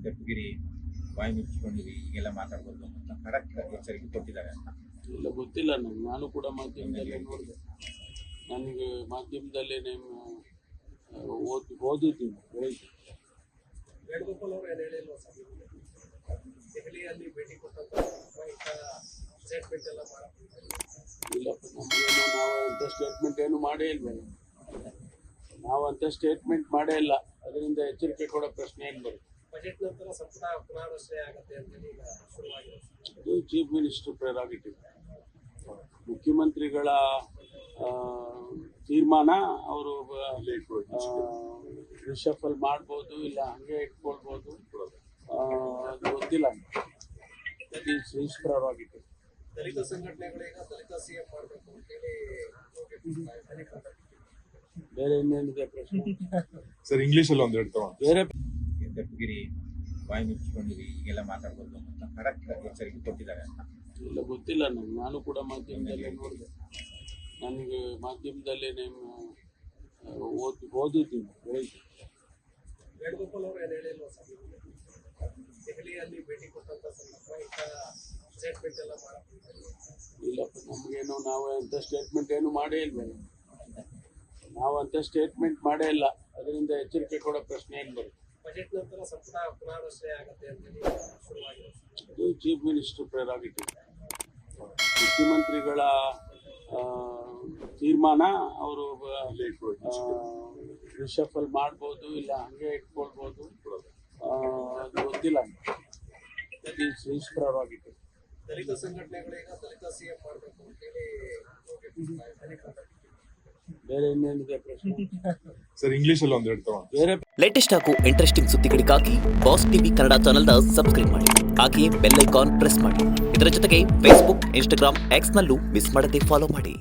ತಪ್ಪಿಗಿರಿ ಬಾಯಿ ಮುಚ್ಚಿಕೊಂಡಿರಿ ಈಗೆಲ್ಲ ಮಾತಾಡ್ಬೋದು ಅಂತ ಖಡಕ್ ಎಚ್ಚರಿಕೆ ಕೊಟ್ಟಿದ್ದಾರೆ ಅಂತ. ಇಲ್ಲ ಗೊತ್ತಿಲ್ಲ ನನಗೆ, ನಾನು ಕೂಡ ಮಾಧ್ಯಮದಲ್ಲೇ ನೋಡಿದೆ. ನನಗೆ ಮಾಧ್ಯಮದಲ್ಲೇ ನಾನು ಓದಿದ್ದೀನಿ ಬೆಳಿಗ್ಗೆ. ವೇಣುಗೋಪಾಲ್ ಅವರು ಏನು ಹೇಳಿಲ್ವ ಸರ್, ದೆಹಲಿಯಲ್ಲಿ ಭೇಟಿ ಕೊಟ್ಟಂತ ಸ್ಟೇಟ್ಮೆಂಟ್ ಎಲ್ಲ ಇಲ್ಲಪ್ಪ, ನಮಗೇನು ನಾವು ಅಂಥ ಸ್ಟೇಟ್ಮೆಂಟ್ ಏನು ಮಾಡೇ ಇಲ್ವಲ್ಲ. ನಾವು ಅಂಥ ಸ್ಟೇಟ್ಮೆಂಟ್ ಮಾಡೇ ಇಲ್ಲ, ಅದರಿಂದ ಎಚ್ಚರಿಕೆ ಕೊಡೋ ಪ್ರಶ್ನೆ ಏನು ಬರುತ್ತೆ. ಬಜೆಟ್ ನಂತರ ಸಂಪುಟ ಪುನರ್ರಚನೆ ಆಗುತ್ತೆ ಅಂತೇಳಿ ಈಗ ಶುರುವಾಗಿದೆ. ಅದು ಚೀಫ್ ಮಿನಿಸ್ಟರ್ ಪ್ರೆರಾಗೇಟಿವ್, ಮುಖ್ಯಮಂತ್ರಿಗಳ ತೀರ್ಮಾನ. ಅವರು ರಿಷಫಲ್ ಮಾಡ್ಬೋದು, ಇಲ್ಲ ಹಂಗೆ ಇಟ್ಕೊಳ್ಬೋದು, ಅದು ಗೊತ್ತಿಲ್ಲ. ಪ್ರೆರಾಗೇಟಿವ್. ದಲಿತ ಸಂಘಟನೆಗಳೀಗ ದಲಿತ ಸಿಎಂ ಮಾಡಬೇಕು ಅಂತೇಳಿ ಬೇರೆ ಇನ್ನೇನಿದೆ ಪ್ರಶ್ನೆ ಸರ್? ಇಂಗ್ಲಿಷ್ ಅಲ್ಲಿ ಒಂದೆರಡು ತಗೊಂಡು ಬೇರೆ ತಪ್ಪಿಗಿರಿ ಬಾಯಿ ಮುಚ್ಚಿಕೊಂಡಿರಿ ಈಗೆಲ್ಲ ಮಾತಾಡ್ಬೋದು ಅಂತ ಖಡಕ್ ಎಚ್ಚರಿಕೆ ಕೊಟ್ಟಿದ್ದಾರೆ ಅಂತ. ಇಲ್ಲ ಗೊತ್ತಿಲ್ಲ ನನಗೆ, ನಾನು ಕೂಡ ಮಾಧ್ಯಮದಲ್ಲೇ ನೋಡಿದೆ. ನನಗೆ ಮಾಧ್ಯಮದಲ್ಲೇ ನಾನು ಓದಿದ್ದೀನಿ ಬೆಳಿಗ್ಗೆ. ವೇಣುಗೋಪಾಲ್ ಅವರು ಏನು ಹೇಳಿಲ್ವ ಸರ್, ದೆಹಲಿಯಲ್ಲಿ ಭೇಟಿ ಕೊಟ್ಟಂತ ಸ್ಟೇಟ್ಮೆಂಟ್ ಎಲ್ಲ ಇಲ್ಲಪ್ಪ, ನಮಗೇನು ನಾವು ಅಂಥ ಸ್ಟೇಟ್ಮೆಂಟ್ ಏನು ಮಾಡೇ ಇಲ್ವಲ್ಲ. ನಾವು ಅಂಥ ಸ್ಟೇಟ್ಮೆಂಟ್ ಮಾಡೇ ಇಲ್ಲ, ಅದರಿಂದ ಎಚ್ಚರಿಕೆ ಕೊಡೋ ಪ್ರಶ್ನೆ ಏನು ಬರುತ್ತೆ. ಬಜೆಟ್ ನಂತರ ಸಂಪುಟ ಪುನರ್ರಚನೆ ಆಗುತ್ತೆ ಅಂತೇಳಿ ಶುರುವಾಗಿದೆ. ಅದು ಚೀಫ್ ಮಿನಿಸ್ಟರ್ ಪ್ರೆರಾಗೇಟಿವ್, ಮುಖ್ಯಮಂತ್ರಿಗಳ ತೀರ್ಮಾನ. ಅವರು ರಿಷಫಲ್ ಮಾಡ್ಬೋದು, ಇಲ್ಲ ಹಂಗೆ ಇಟ್ಕೊಳ್ಬೋದು, ಅದು ಗೊತ್ತಿಲ್ಲ. ಪ್ರೆರಾಗೇಟಿವ್. ದಲಿತ ಸಂಘಟನೆಗಳೀಗ ದಲಿತ ಸಿಎಂ ಮಾಡಬೇಕು ಅಂತೇಳಿ ಬೇರೆ ಇನ್ನೇನಿದೆ ಪ್ರಶ್ನೆ ಸರ್? ಇಂಗ್ಲಿಷ್ ಅಲ್ಲಿ ಒಂದೆರಡು ತಗೊಂಡು ಬೇರೆ ಲೇಟೆಸ್ಟ್ ಹಾಗೂ ಇಂಟ್ರೆಸ್ಟಿಂಗ್ ಸುದ್ದಿಗಳಿಗಾಗಿ ಬಾಸ್ ಟಿವಿ ಕನ್ನಡ ಚಾನೆಲ್ನ ಸಬ್ಸ್ಕ್ರೈಬ್ ಮಾಡಿ. ಹಾಗೆಯೇ ಬೆಲ್ ಐಕಾನ್ ಪ್ರೆಸ್ ಮಾಡಿ. ಇದರ ಜೊತೆಗೆ ಫೇಸ್ಬುಕ್, ಇನ್ಸ್ಟಾಗ್ರಾಮ್, ಎಕ್ಸ್ ನಲ್ಲೂ ಮಿಸ್ ಮಾಡದೆ ಫಾಲೋ ಮಾಡಿ.